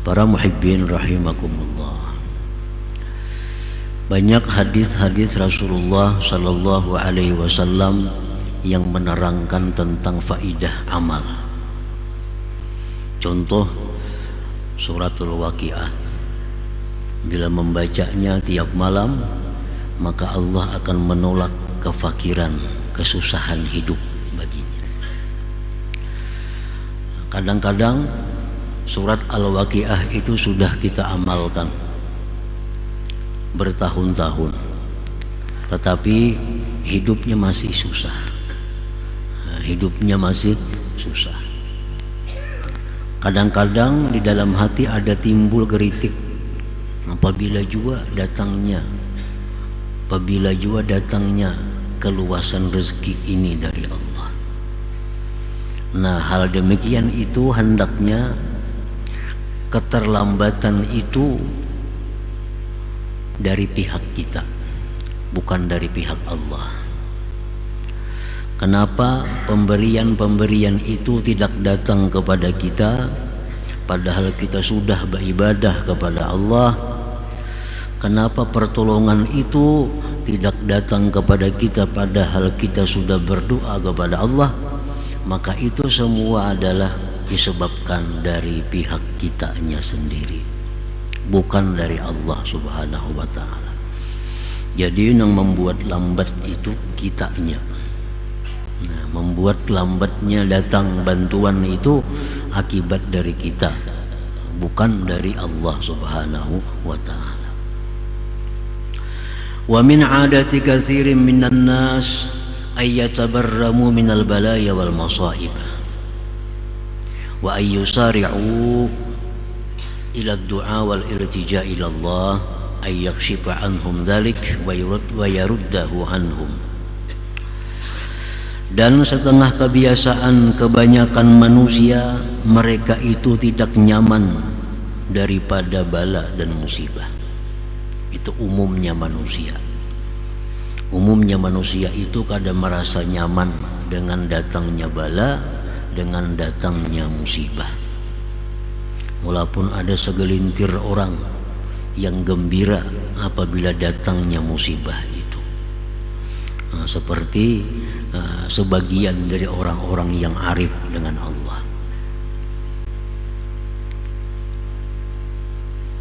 Para muhibbin rahimakumullah, banyak hadis-hadis Rasulullah sallallahu alaihi wasallam yang menerangkan tentang faidah amal. Contoh suratul Waqiah, bila membacanya tiap malam maka Allah akan menolak kefakiran, kesusahan hidup baginya. Kadang-kadang surat Al-Waqiah itu sudah kita amalkan bertahun-tahun, tetapi hidupnya masih susah. Hidupnya masih susah. Kadang-kadang di dalam hati ada timbul geritik, apabila juga datangnya keluasan rezeki ini dari Allah. Nah, hal demikian itu hendaknya keterlambatan itu dari pihak kita, bukan dari pihak Allah. Kenapa pemberian itu tidak datang kepada kita padahal kita sudah beribadah kepada Allah? Kenapa pertolongan itu tidak datang kepada kita padahal kita sudah berdoa kepada Allah? Maka itu semua adalah disebabkan dari pihak kitanya sendiri, bukan dari Allah subhanahu wa ta'ala. Jadi yang membuat lambat itu kitanya. Nah, membuat lambatnya datang bantuan itu akibat dari kita, bukan dari Allah subhanahu wa ta'ala. Wa min adati katsirin minan nas ay yatabarramu minal balaya wal masaib wa ay yusari'u ila ad-du'a wal iltija' ila Allah ay yakshifa anhum dhalik wa yaruddahu anhum. Dan setengah kebiasaan kebanyakan manusia, mereka itu tidak nyaman daripada bala dan musibah. Itu umumnya manusia. Umumnya manusia itu kadang merasa nyaman dengan datangnya bala, dengan datangnya musibah. Walaupun ada segelintir orang yang gembira apabila datangnya musibah itu. Seperti sebagian dari orang-orang yang arif dengan Allah.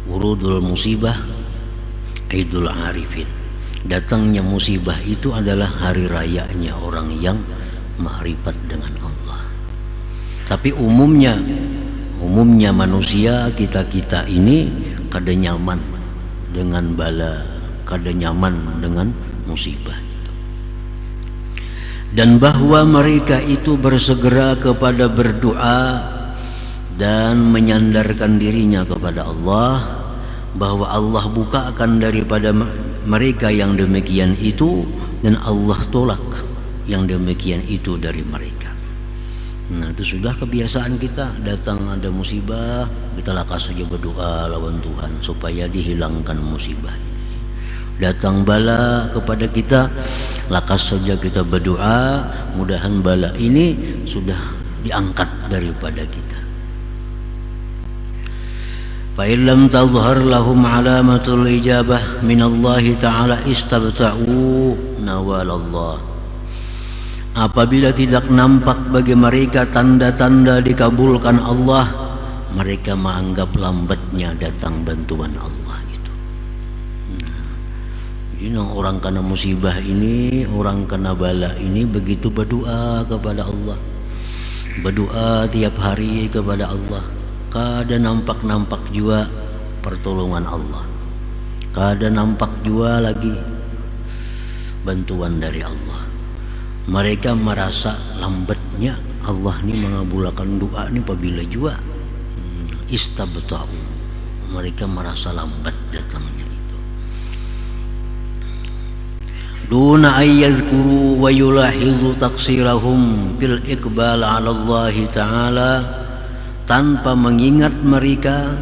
Wurudul musibah Idul Arifin. Datangnya musibah itu adalah hari rayanya orang yang ma'rifat dengan Allah. Tapi umumnya manusia kita ini kada nyaman dengan bala, kada nyaman dengan musibah. Dan bahwa mereka itu bersegera kepada berdoa dan menyandarkan dirinya kepada Allah, bahwa Allah bukakan daripada mereka yang demikian itu, dan Allah tolak yang demikian itu dari mereka. Nah, itu sudah kebiasaan kita. Datang ada musibah, kita lakas saja berdoa lawan Tuhan supaya dihilangkan musibah ini. Datang bala kepada kita, lakas saja kita berdoa, mudahan bala ini sudah diangkat daripada kita. Fa illam tazhar lahum alamatul ijabah min Allah taala istabta'u nawalallah. Apabila tidak nampak bagi mereka tanda-tanda dikabulkan Allah, mereka menganggap lambatnya datang bantuan Allah itu. Jadi orang kena musibah ini, orang kena bala ini begitu berdoa kepada Allah, berdoa tiap hari kepada Allah, kada nampak juga pertolongan Allah, kada nampak juga lagi bantuan dari Allah. Mereka merasa lambatnya Allah ni mengabulkan doa ni apabila juga istabta'u. Mereka merasa lambat datangnya itu. Duna ayyadhkuru wa yulahizu taqsirahum bil iqbal 'ala Allah ta'ala, tanpa mengingat mereka,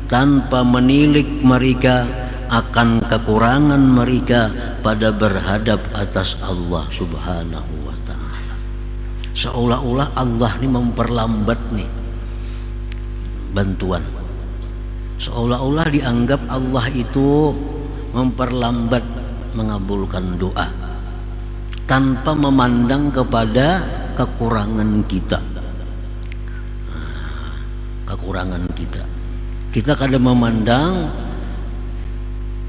tanpa menilik mereka akan kekurangan mereka pada berhadap atas Allah Subhanahu wa ta'ala. Seolah-olah Allah ini memperlambat nih bantuan, seolah-olah dianggap Allah itu memperlambat mengabulkan doa tanpa memandang kepada kekurangan kita. Kekurangan kita, kita kadang memandang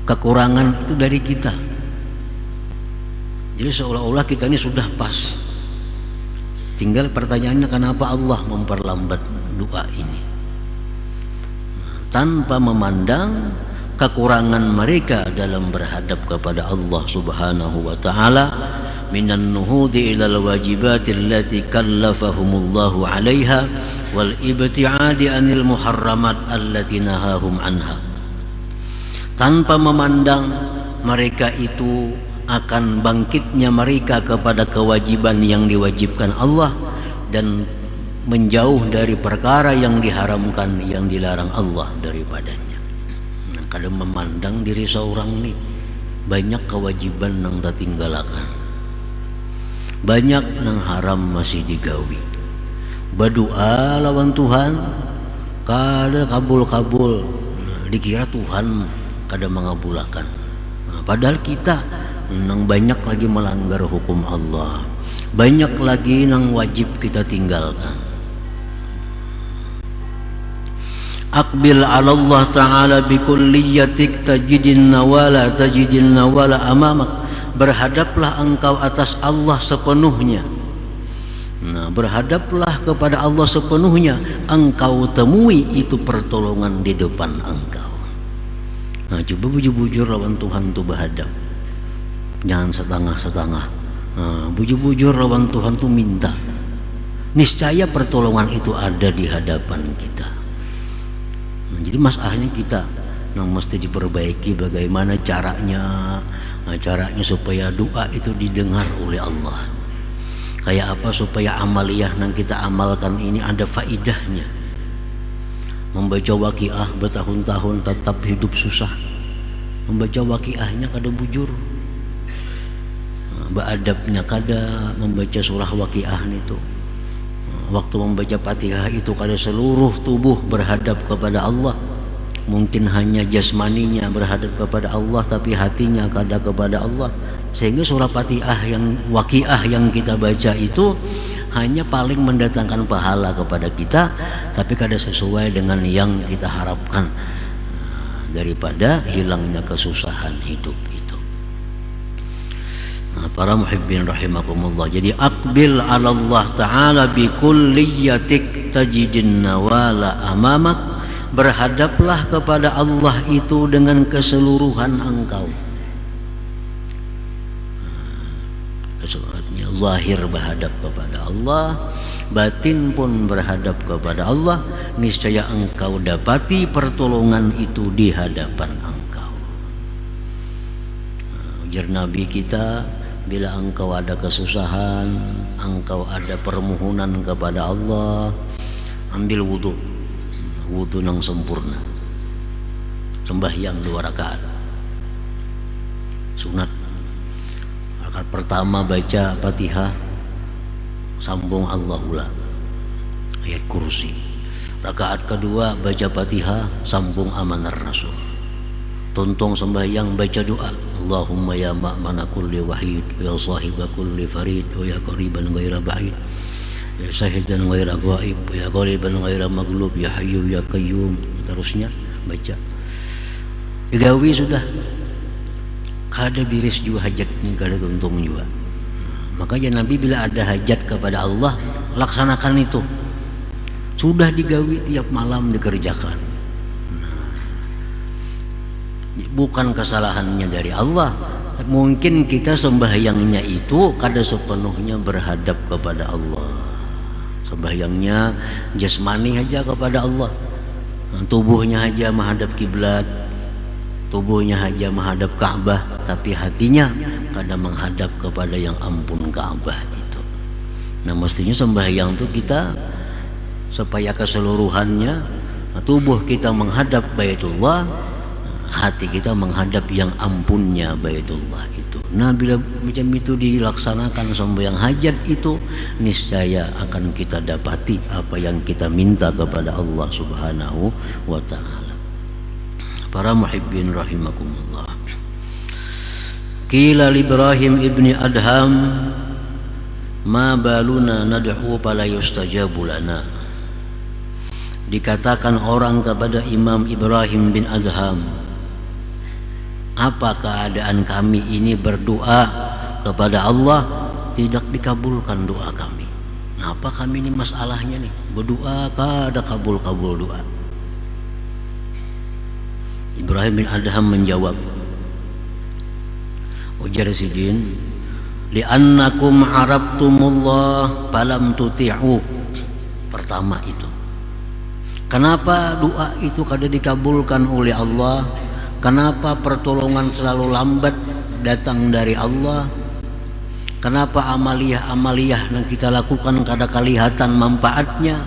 kekurangan itu dari kita. Jadi seolah-olah kita ini sudah pas. Tinggal pertanyaannya, kenapa Allah memperlambat doa ini? Tanpa memandang kekurangan mereka dalam berhadap kepada Allah Subhanahu wa ta'ala, minan nuhudi ilal wajibati allati kallafahumullahu 'alaiha wal ibti'adi anil muharramat allati nahahum anha. Tanpa memandang mereka itu akan bangkitnya mereka kepada kewajiban yang diwajibkan Allah dan menjauh dari perkara yang diharamkan, yang dilarang Allah daripadanya. Nah, kadang memandang diri seorang nih banyak kewajiban yang tak tinggalkan, banyak nang haram masih digawi. Berdoa lawan Tuhan kada kabul-kabul, nah, dikira Tuhan kada mengabulkan. Nah, padahal kita nang banyak lagi melanggar hukum Allah, banyak lagi nang wajib kita tinggalkan. Aqbil 'ala Allah ta'ala bi kulliyatik tajidin nawala amamak. Berhadaplah engkau atas Allah sepenuhnya. Nah, berhadaplah kepada Allah sepenuhnya, engkau temui itu pertolongan di depan engkau. Nah, coba bujur-bujur lawan Tuhan tuh berhadap, jangan setengah-setengah. Nah, bujur-bujur lawan Tuhan tuh minta, niscaya pertolongan itu ada di hadapan kita. Nah, jadi masalahnya kita yang mesti diperbaiki bagaimana caranya. Nah, caranya supaya doa itu didengar oleh Allah. Kayak apa supaya amaliyah yang kita amalkan ini ada faidahnya. Membaca waqiah bertahun-tahun tetap hidup susah, membaca waqiahnya kada bujur. Beadabnya kada membaca surah waqiah itu. Waktu membaca Fatihah itu kada seluruh tubuh berhadap kepada Allah. Mungkin hanya jasmaninya berhadap kepada Allah, tapi hatinya kada kepada Allah. Sehingga surah Fatihah yang waqiah yang kita baca itu hanya paling mendatangkan pahala kepada kita, tapi kada sesuai dengan yang kita harapkan daripada hilangnya kesusahan hidup itu. Nah, para muhibbin rahimakumullah, jadi aqbil 'ala Allah ta'ala bi kulliyatik tajidin nawala amamak. Berhadaplah kepada Allah itu dengan keseluruhan engkau. Artinya zahir berhadap kepada Allah, batin pun berhadap kepada Allah, niscaya engkau dapati pertolongan itu di hadapan engkau. Ujar Nabi kita, bila engkau ada kesusahan, engkau ada permohonan kepada Allah, ambil wudhu yang sempurna, sembahyang 2 rakaat sunat. Rakaat pertama baca Fatihah, sambung Allahula ayat kursi. Rakaat kedua baca Fatihah, sambung Amanar Rasul. Tuntung sembahyang baca doa, Allahumma ya ma'mana kulli wahid, ya sahiba kulli farid, ya qariban ghaira ba'id, ya syahidan ghaira ghaib, ya qariban ghaira maghlub, ya hayyu ya qayyum. Terusnya baca digawi sudah, kada biris juga hajatnya, kada tuntung juga. Makanya Nabi bila ada hajat kepada Allah, laksanakan itu. Sudah digawi tiap malam dikerjakan. Bukan kesalahannya dari Allah, mungkin kita sembahyangnya itu kada sepenuhnya berhadap kepada Allah. Sembahyangnya jasmani aja kepada Allah, tubuhnya aja menghadap kiblat, tubuhnya aja menghadap Ka'bah, tapi hatinya kadang menghadap kepada yang ampun Ka'bah itu. Nah, mestinya sembahyang itu kita supaya keseluruhannya tubuh kita menghadap Baitullah, hati kita menghadap yang ampunnya Baitullah itu. Nah, bila macam itu dilaksanakan sembahyang hajat itu, niscaya akan kita dapati apa yang kita minta kepada Allah Subhanahu wa taala. Para muhibbin rahimakumullah. Qila Ibrahim ibni Adham, ma baluna nad'u fala yustajabu lana. Dikatakan orang kepada Imam Ibrahim bin Adham, apa keadaan kami ini berdoa kepada Allah tidak dikabulkan doa kami. Nah, apa kami ini masalahnya nih? Berdoa kada kabul-kabul doa. Ibrahim bin Adham menjawab, ujar Sidin, li'annakum arabtumullah falam tuti'u. Pertama itu, kenapa doa itu kada dikabulkan oleh Allah? Kenapa pertolongan selalu lambat datang dari Allah? Kenapa amaliyah-amaliyah yang kita lakukan kada kelihatan manfaatnya?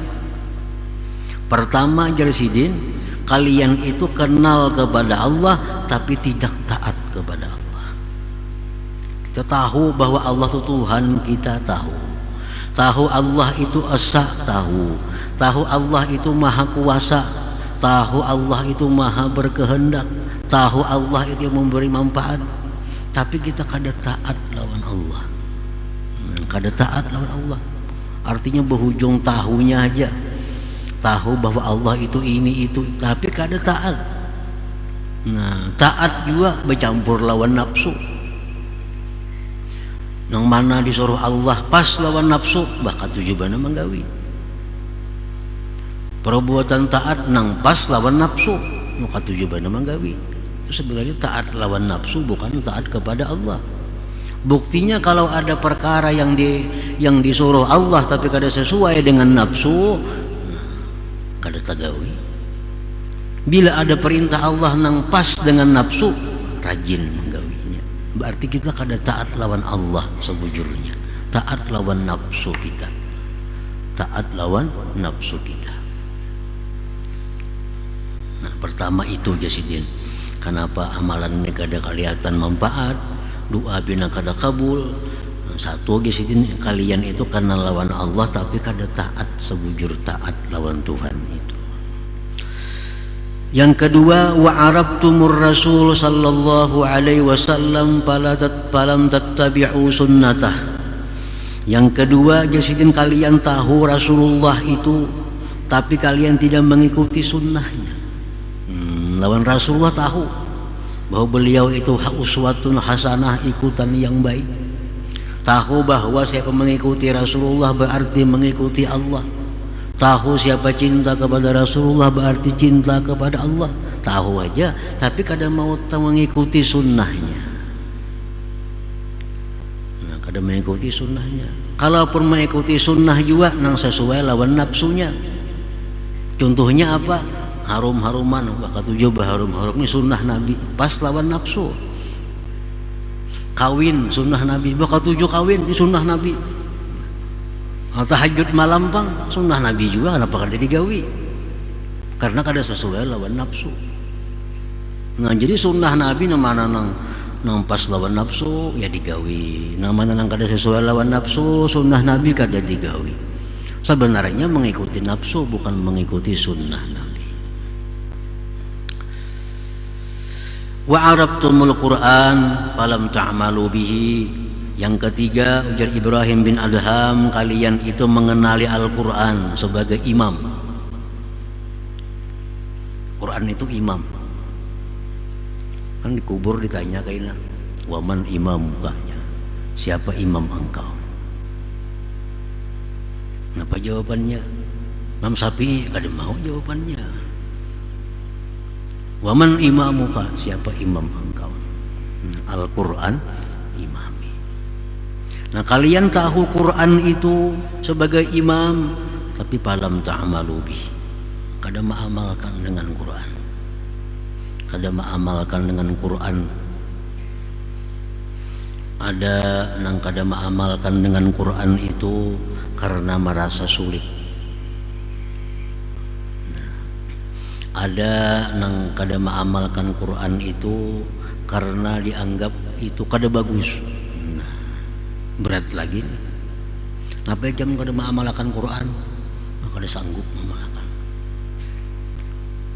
Pertama, Jarsidin, kalian itu kenal kepada Allah tapi tidak taat kepada Allah. Kita tahu bahwa Allah itu Tuhan kita, tahu Allah itu Esa, tahu Allah itu Maha Kuasa, tahu Allah itu Maha Berkehendak, tahu Allah itu yang memberi manfaat, tapi kita kada taat lawan Allah. Kada taat lawan Allah artinya berhujung tahunya aja, tahu bahwa Allah itu ini itu, tapi kada taat. Nah, taat juga bercampur lawan nafsu. Yang mana disuruh Allah pas lawan nafsu, bahkan tujuannya menggawi. Perbuatan taat nang pas lawan nafsu, maka tujuannya menggawi. Itu sebenarnya taat lawan nafsu, bukan taat kepada Allah. Buktinya kalau ada perkara yang disuruh Allah tapi kada sesuai dengan nafsu, kada tagawi. Bila ada perintah Allah nang pas dengan nafsu, rajin menggawinya. Berarti kita kada taat lawan Allah sebujurnya, taat lawan nafsu kita, taat lawan nafsu kita. Nah, pertama itu Jasidin, kenapa amalan ini kada kelihatan manfaat, doa bina kada kabul. Satu Jasidin, kalian itu karena lawan Allah tapi kada taat sebujur taat lawan Tuhan itu. Yang kedua, wa arabtumur rasul sallallahu alaihi wasallam falam tattabi'u sunnatah. Yang kedua Jasidin, kalian tahu Rasulullah itu tapi kalian tidak mengikuti sunnahnya. Lawan Rasulullah tahu bahwa beliau itu uswatun hasanah, ikutan yang baik. Tahu bahwa siapa mengikuti Rasulullah berarti mengikuti Allah. Tahu siapa cinta kepada Rasulullah berarti cinta kepada Allah. Tahu aja tapi kadang mau mengikuti sunnahnya. Nah, kadang mengikuti sunnahnya. Kalaupun mengikuti sunnah juga nang sesuai lawan nafsunya. Contohnya apa? Harum-haruman, bakal tujuh harum-harum ini sunnah Nabi, pas lawan nafsu. Kawin sunnah Nabi, bakal tujuh kawin ini sunnah Nabi. Tahajud malam pang sunnah Nabi juga, kenapa kada digawi? Karena kada sesuai lawan nafsu. Nah, jadi sunnah Nabi namanya nang pas lawan nafsu ya digawi, namanya nang kada sesuai lawan nafsu sunnah Nabi kada digawi. Sebenarnya mengikuti nafsu bukan mengikuti sunnah Nabi. Wa arabtumul Qur'an falam ta'malu bihi. Yang ketiga ujar Ibrahim bin Adham, kalian itu mengenali Al-Qur'an sebagai imam. Quran itu imam. Kan dikubur ditanya kaina, waman imam mukanya, siapa imam engkau? Apa jawabannya? Imam Syafi'i kada mau jawabannya. Waman imamuka, siapa imam engkau? Al-Quran imami. Nah, kalian tahu Quran itu sebagai imam tapi falam ta'malu bih, kada mengamalkan dengan Quran, kada mengamalkan dengan Quran. Ada nang kada mengamalkan dengan Quran itu karena merasa sulit. Ada nang kada maamalkan Quran itu karena dianggap itu kada bagus. Nah, berat lagi nih. Napa jam kada maamalkan Quran? Kada sanggup maamalkan.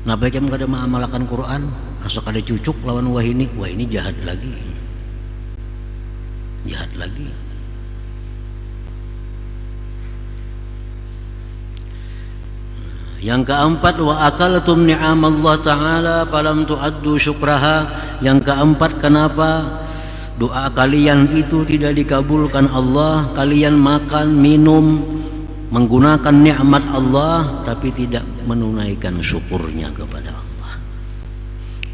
Napa jam kada maamalkan Quran? Asa kada cucuk lawan wah ini jahat lagi. Jahat lagi. Yang keempat, wa akaltum ni'amallah ta'ala falam tu'addu syukraha. Yang keempat, kenapa doa kalian itu tidak dikabulkan Allah? Kalian makan, minum, menggunakan nikmat Allah tapi tidak menunaikan syukurnya kepada Allah.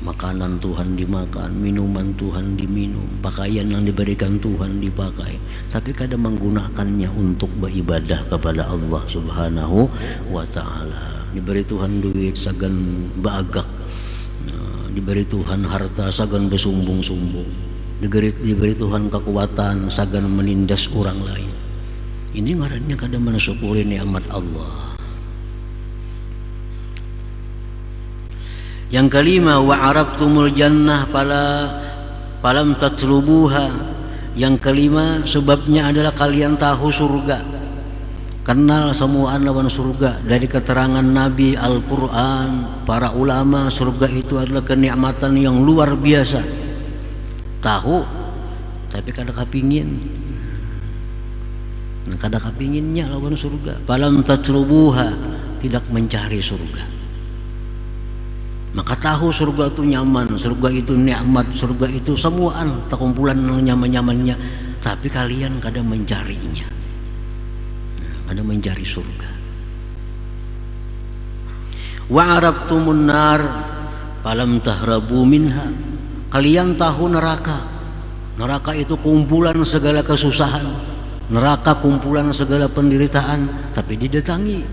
Makanan Tuhan dimakan, minuman Tuhan diminum, pakaian yang diberikan Tuhan dipakai, tapi kadang menggunakannya untuk beribadah kepada Allah Subhanahu wa ta'ala. Diberi Tuhan duit sagan baagak, diberi Tuhan harta sagan bersumbung-sumbung, diberi Tuhan kekuatan sagan menindas orang lain. Ini ngarannya kadang mensyukuri nikmat Allah. Yang kelima, wa arabtumul jannah falam tatlubuha. Yang kelima, sebabnya adalah kalian tahu surga, kenal semua lawan surga. Dari keterangan Nabi, Al-Quran, para ulama, surga itu adalah kenikmatan yang luar biasa. Tahu, tapi kada kapingin. Kada kapinginnya lawan surga. Falam tatlubuha, tidak mencari surga. Maka tahu surga itu nyaman, surga itu nikmat, surga itu semuaan terkumpulan nyaman-nyamannya, tapi kalian kadang mencarinya, kadang mencari surga. Wa arabtumun nar falam tahrabu minha. Kalian tahu neraka. Neraka itu kumpulan segala kesusahan, neraka kumpulan segala penderitaan, tapi didatangi.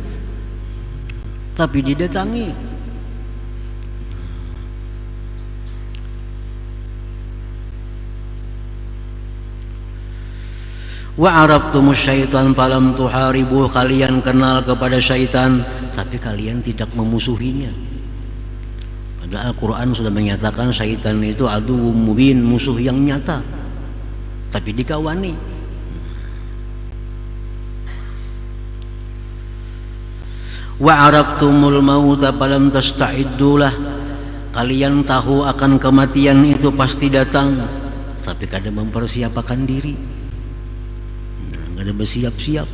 Wa arabtumus syaitan falam tuharibuh. Kalian kenal kepada syaitan tapi kalian tidak memusuhinya. Padahal Al-Quran sudah menyatakan syaitan itu aduwwum mubin, musuh yang nyata, tapi dikawani. Wa arabtumul mauta falam tasta'iddulah. Kalian tahu akan kematian itu pasti datang, tapi kadang mempersiapkan diri, ada bersiap-siap.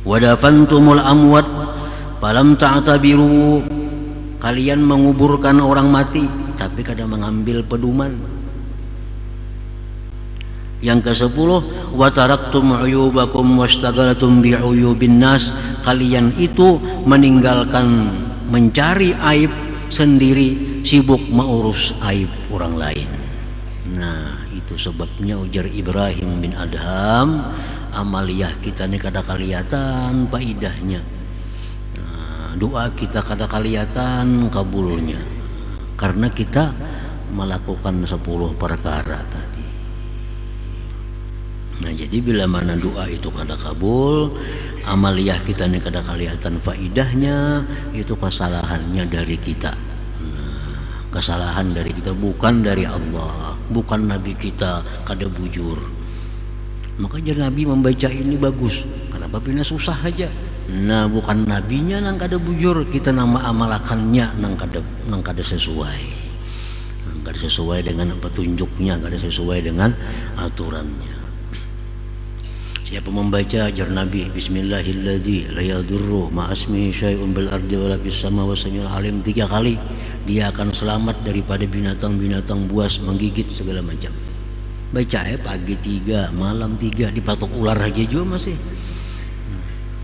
Wadafantumul amwat falam ta'tabiru. Kalian menguburkan orang mati tapi kadang mengambil pedoman. Yang ke-10, wa taraktum uyubakum wastaghaltum bi'uyubin nas. Kalian itu meninggalkan mencari aib sendiri, sibuk mengurus aib orang lain. Nah, itu sebabnya ujar Ibrahim bin Adham, amaliyah kita ini kada kelihatan faidahnya. Nah, doa kita kada kelihatan kabulnya karena kita melakukan 10 perkara tadi. Nah, jadi bila mana doa itu kada kabul, amaliyah kita ini kada kelihatan faidahnya, itu kesalahannya dari kita. Kesalahan dari kita, bukan dari Allah, bukan Nabi kita kada bujur. Maka jadi Nabi membaca ini bagus. Kenapa pina susah aja? Nah, bukan nabinya nang kada bujur, kita nama amalakannya nang kada sesuai. Nang kada sesuai dengan petunjuknya, kada sesuai dengan aturannya. Siapa membaca ajar Nabi Bismillahilladzi la yadurru ma asmihi syai'un bil ardi wala fis sama wa samiul alim 3 kali, dia akan selamat daripada binatang-binatang buas menggigit segala macam. Baca pagi 3, malam 3, dipatok ular aja juga masih.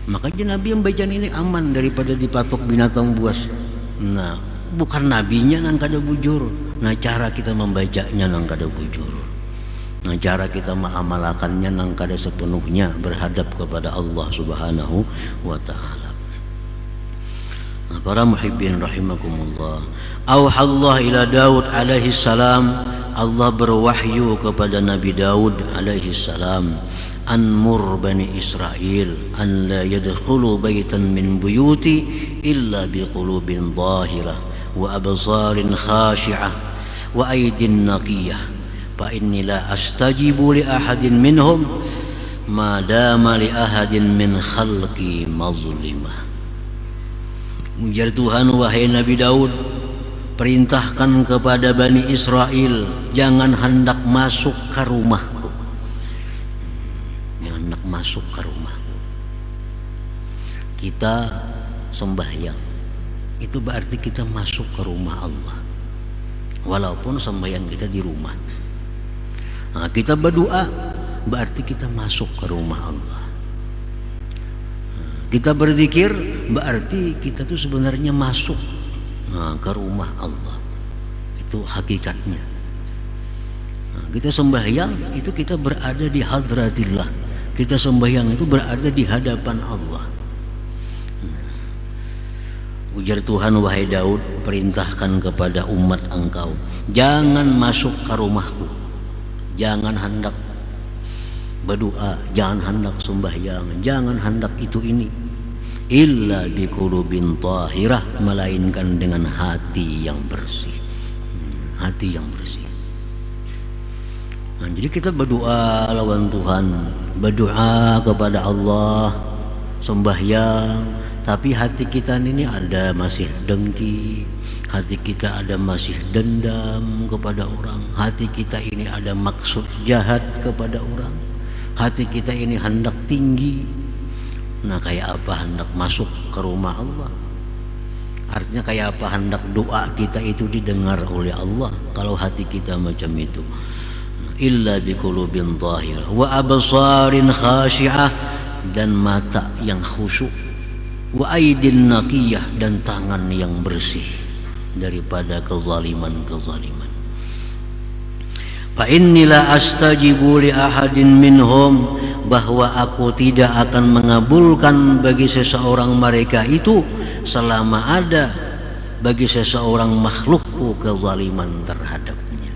Makanya Nabi yang baca ini aman daripada dipatok binatang buas. Nah, bukan nabinya nang kada bujur. Nah, cara kita membacanya nang kada bujur. Nah, cara kita mengamalkannya nang kada sepenuhnya berhadap kepada Allah Subhanahu wa ta'ala. Nah, para muhibbin rahimakumullah, auhallah ila Daud alaihi salam. Allah berwahyu kepada Nabi Daud alaihi salam, anmur bani Israel an la yadkhulu baitan min buyuti illa biqulubin dhahirah wa absarin khashi'ah wa aydin naqiyah fa inni la astajibu li ahadin minhum ma dama li ahadin min khalqi mazlimah. Ujar Tuhan, wahai Nabi Daud, perintahkan kepada Bani Israel, jangan hendak masuk ke rumahku. Jangan hendak masuk ke rumahku. Kita sembahyang, itu berarti kita masuk ke rumah Allah, walaupun sembahyang kita di rumah. Nah, kita berdoa, berarti kita masuk ke rumah Allah. Kita berzikir, berarti kita tuh sebenarnya masuk ke rumah Allah. Itu hakikatnya. Kita sembahyang, itu kita berada di hadratillah. Kita sembahyang itu berada di hadapan Allah. Ujar Tuhan, wahai Daud, perintahkan kepada umat engkau, jangan masuk ke rumahku, jangan hendak berdoa, jangan hendak sembahyang, jangan hendak itu ini, illa biqulubin tahirah, melainkan dengan hati yang bersih. Hati yang bersih. Nah, jadi kita berdoa lawan Tuhan, berdoa kepada Allah, sembahyang, tapi hati kita ini ada masih dengki, hati kita ada masih dendam kepada orang, hati kita ini ada maksud jahat kepada orang, hati kita ini hendak tinggi. Nah, kayak apa hendak masuk ke rumah Allah? Artinya kayak apa hendak doa kita itu didengar oleh Allah kalau hati kita macam itu. Illa biqulubin dhahirah wa absarin khashi'ah, dan mata yang khusyuk, wa aydin naqiyah, dan tangan yang bersih daripada kezaliman-kezaliman. Fa inni la astajibu li ahadin minhum, bahwa aku tidak akan mengabulkan bagi seseorang mereka itu selama ada bagi seseorang makhlukku kezaliman terhadapnya.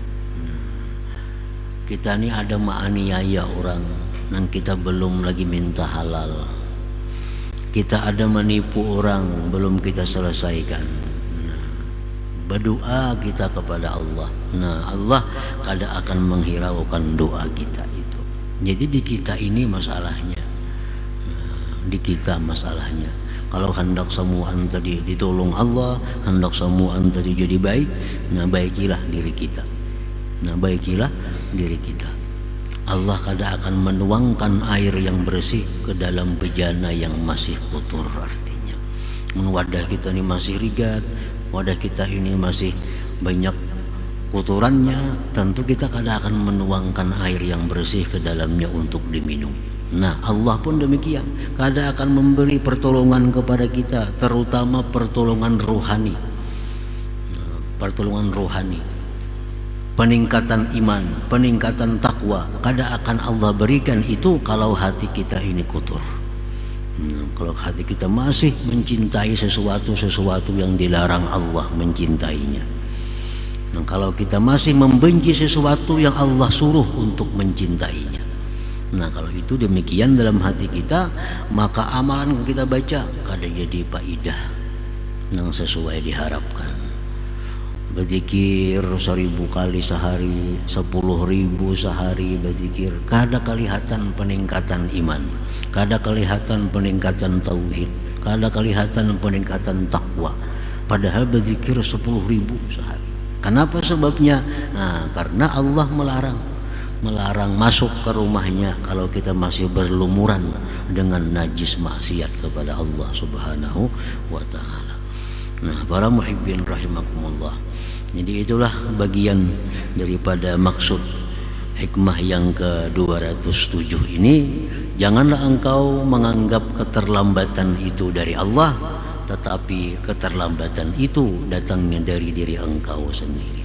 Kita ini ada menganiaya orang dan kita belum lagi minta halal. Kita ada menipu orang belum kita selesaikan. Berdoa kita kepada Allah. Nah, Allah kadang akan menghiraukan doa kita itu. Jadi di kita ini masalahnya. Di kita masalahnya. Kalau hendak semua tadi ditolong Allah, hendak semua tadi jadi baik, nah baikilah diri kita. Nah, baikilah diri kita. Allah kadang akan menuangkan air yang bersih ke dalam bejana yang masih kotor. Artinya wadah kita ini masih rigat, wadah kita ini masih banyak kotorannya, tentu kita kadang akan menuangkan air yang bersih ke dalamnya untuk diminum. Nah, Allah pun demikian, kadang akan memberi pertolongan kepada kita, terutama pertolongan rohani. Pertolongan rohani, peningkatan iman, peningkatan takwa, kadang akan Allah berikan itu kalau hati kita ini kotor. Kalau hati kita masih mencintai sesuatu yang dilarang Allah mencintainya. Nah, kalau kita masih membenci sesuatu yang Allah suruh untuk mencintainya. Nah, kalau itu demikian dalam hati kita, maka amalan yang kita baca kadang jadi faidah yang sesuai diharapkan. Berzikir 1000 kali sehari, 10.000 sehari berzikir, kada kelihatan peningkatan iman, kada kelihatan peningkatan tauhid, kada kelihatan peningkatan takwa. Padahal berzikir 10.000 sehari. Kenapa sebabnya? Nah, karena Allah melarang masuk ke rumahnya kalau kita masih berlumuran dengan najis maksiat kepada Allah Subhanahu wa ta'ala. Nah, para muhibbin rahimakumullah, jadi itulah bagian daripada maksud hikmah yang ke-207 ini. Janganlah engkau menganggap keterlambatan itu dari Allah, tetapi keterlambatan itu datangnya dari diri engkau sendiri.